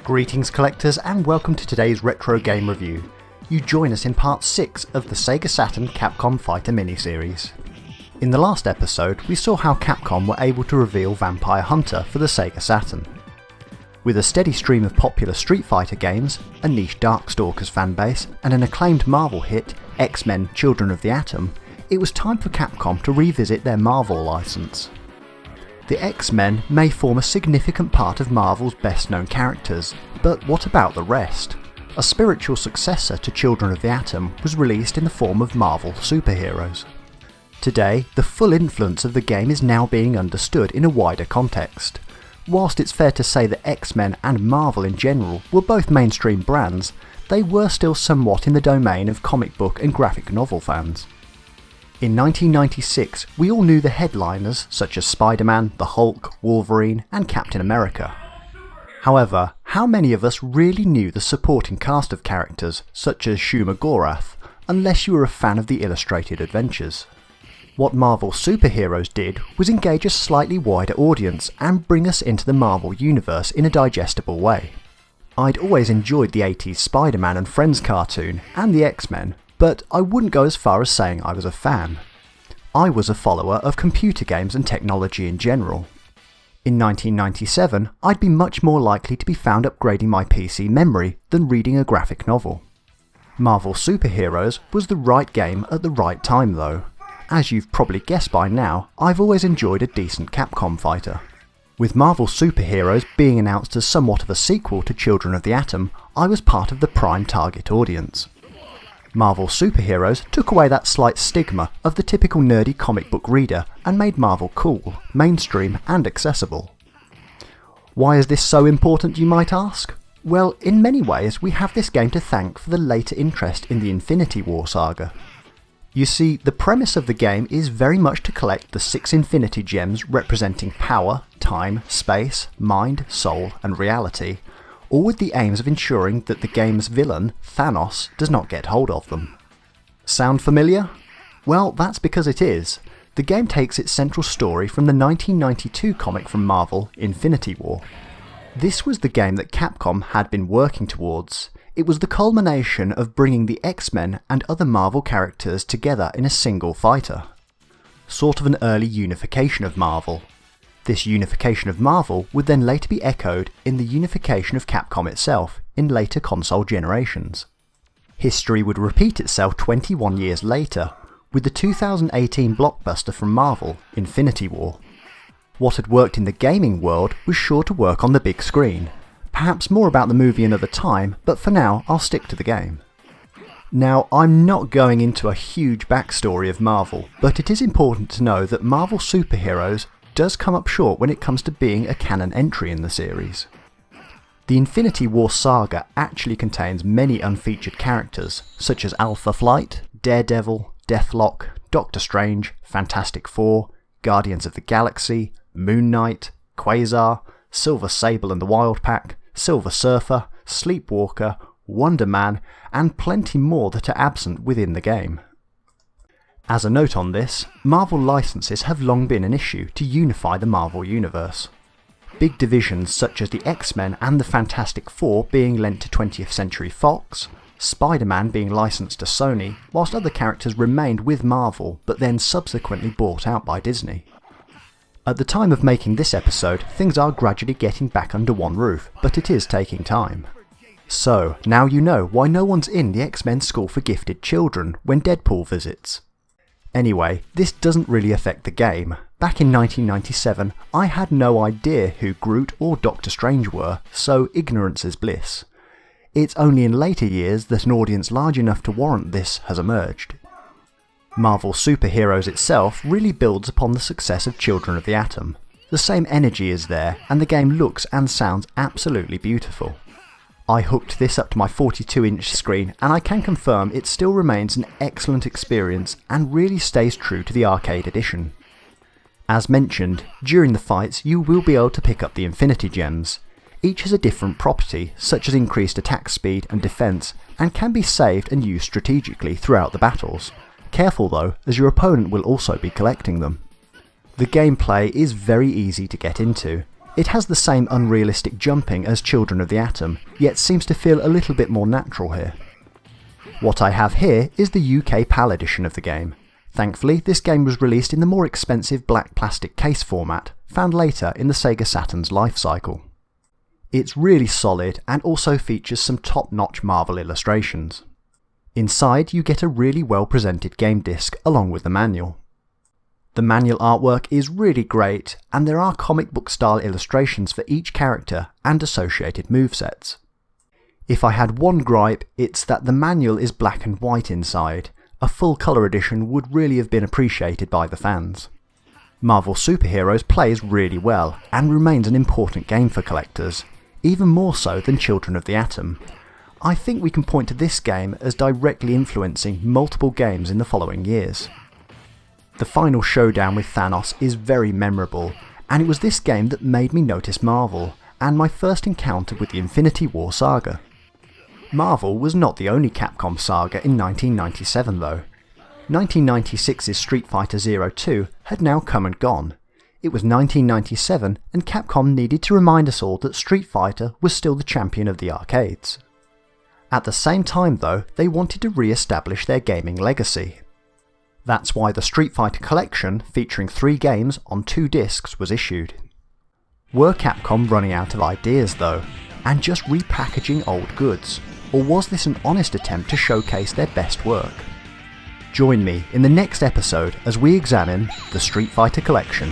Greetings collectors and welcome to today's retro game review. You join us in part 6 of the Sega Saturn Capcom Fighter miniseries. In the last episode we saw how Capcom were able to reveal Vampire Hunter for the Sega Saturn. With a steady stream of popular Street Fighter games, a niche Darkstalkers fanbase and an acclaimed Marvel hit, X-Men Children of the Atom, it was time for Capcom to revisit their Marvel license. The X-Men may form a significant part of Marvel's best known characters, but what about the rest? A spiritual successor to Children of the Atom was released in the form of Marvel Superheroes. Today, the full influence of the game is now being understood in a wider context. Whilst it's fair to say that X-Men and Marvel in general were both mainstream brands, they were still somewhat in the domain of comic book and graphic novel fans. In 1996, we all knew the headliners such as Spider-Man, the Hulk, Wolverine and Captain America. However, how many of us really knew the supporting cast of characters such as Shuma Gorath, unless you were a fan of the illustrated adventures? What Marvel Superheroes did was engage a slightly wider audience and bring us into the Marvel universe in a digestible way. I'd always enjoyed the 80s Spider-Man and Friends cartoon and the X-Men, but I wouldn't go as far as saying I was a fan. I was a follower of computer games and technology in general. In 1997, I'd be much more likely to be found upgrading my PC memory than reading a graphic novel. Marvel Superheroes was the right game at the right time though. As you've probably guessed by now, I've always enjoyed a decent Capcom fighter. With Marvel Superheroes being announced as somewhat of a sequel to Children of the Atom, I was part of the prime target audience. Marvel Superheroes took away that slight stigma of the typical nerdy comic book reader and made Marvel cool, mainstream and accessible. Why is this so important, you might ask? Well, in many ways we have this game to thank for the later interest in the Infinity War saga. You see, the premise of the game is very much to collect the 6 Infinity Gems representing power, time, space, mind, soul and reality, all with the aims of ensuring that the game's villain, Thanos, does not get hold of them. Sound familiar? Well, that's because it is. The game takes its central story from the 1992 comic from Marvel, Infinity War. This was the game that Capcom had been working towards. It was the culmination of bringing the X-Men and other Marvel characters together in a single fighter. Sort of an early unification of Marvel. This unification of Marvel would then later be echoed in the unification of Capcom itself in later console generations. History would repeat itself 21 years later, with the 2018 blockbuster from Marvel, Infinity War. What had worked in the gaming world was sure to work on the big screen. Perhaps more about the movie another time, but for now I'll stick to the game. Now, I'm not going into a huge backstory of Marvel, but it is important to know that Marvel Superheroes does come up short when it comes to being a canon entry in the series. The Infinity War saga actually contains many unfeatured characters, such as Alpha Flight, Daredevil, Deathlock, Doctor Strange, Fantastic Four, Guardians of the Galaxy, Moon Knight, Quasar, Silver Sable and the Wild Pack, Silver Surfer, Sleepwalker, Wonder Man, and plenty more that are absent within the game. As a note on this, Marvel licenses have long been an issue to unify the Marvel universe. Big divisions such as the X-Men and the Fantastic Four being lent to 20th Century Fox, Spider-Man being licensed to Sony, whilst other characters remained with Marvel but then subsequently bought out by Disney. At the time of making this episode, things are gradually getting back under one roof, but it is taking time. So, now you know why no one's in the X-Men School for Gifted Children when Deadpool visits. Anyway, this doesn't really affect the game. Back in 1997, I had no idea who Groot or Doctor Strange were, so ignorance is bliss. It's only in later years that an audience large enough to warrant this has emerged. Marvel Superheroes itself really builds upon the success of Children of the Atom. The same energy is there, and the game looks and sounds absolutely beautiful. I hooked this up to my 42-inch screen and I can confirm it still remains an excellent experience and really stays true to the arcade edition. As mentioned, during the fights you will be able to pick up the Infinity Gems. Each has a different property, such as increased attack speed and defense, and can be saved and used strategically throughout the battles. Careful though, as your opponent will also be collecting them. The gameplay is very easy to get into. It has the same unrealistic jumping as Children of the Atom, yet seems to feel a little bit more natural here. What I have here is the UK PAL edition of the game. Thankfully, this game was released in the more expensive black plastic case format, found later in the Sega Saturn's life cycle. It's really solid and also features some top-notch Marvel illustrations. Inside you get a really well presented game disc along with the manual. The manual artwork is really great, and there are comic book style illustrations for each character and associated movesets. If I had one gripe, it's that the manual is black and white inside. A full colour edition would really have been appreciated by the fans. Marvel Superheroes plays really well and remains an important game for collectors, even more so than Children of the Atom. I think we can point to this game as directly influencing multiple games in the following years. The final showdown with Thanos is very memorable, and it was this game that made me notice Marvel, and my first encounter with the Infinity War saga. Marvel was not the only Capcom saga in 1997 though. 1996's Street Fighter 02 had now come and gone. It was 1997 and Capcom needed to remind us all that Street Fighter was still the champion of the arcades. At the same time though, they wanted to re-establish their gaming legacy. That's why the Street Fighter collection, featuring 3 games on 2 discs, was issued. Were Capcom running out of ideas though, and just repackaging old goods, or was this an honest attempt to showcase their best work? Join me in the next episode as we examine the Street Fighter collection.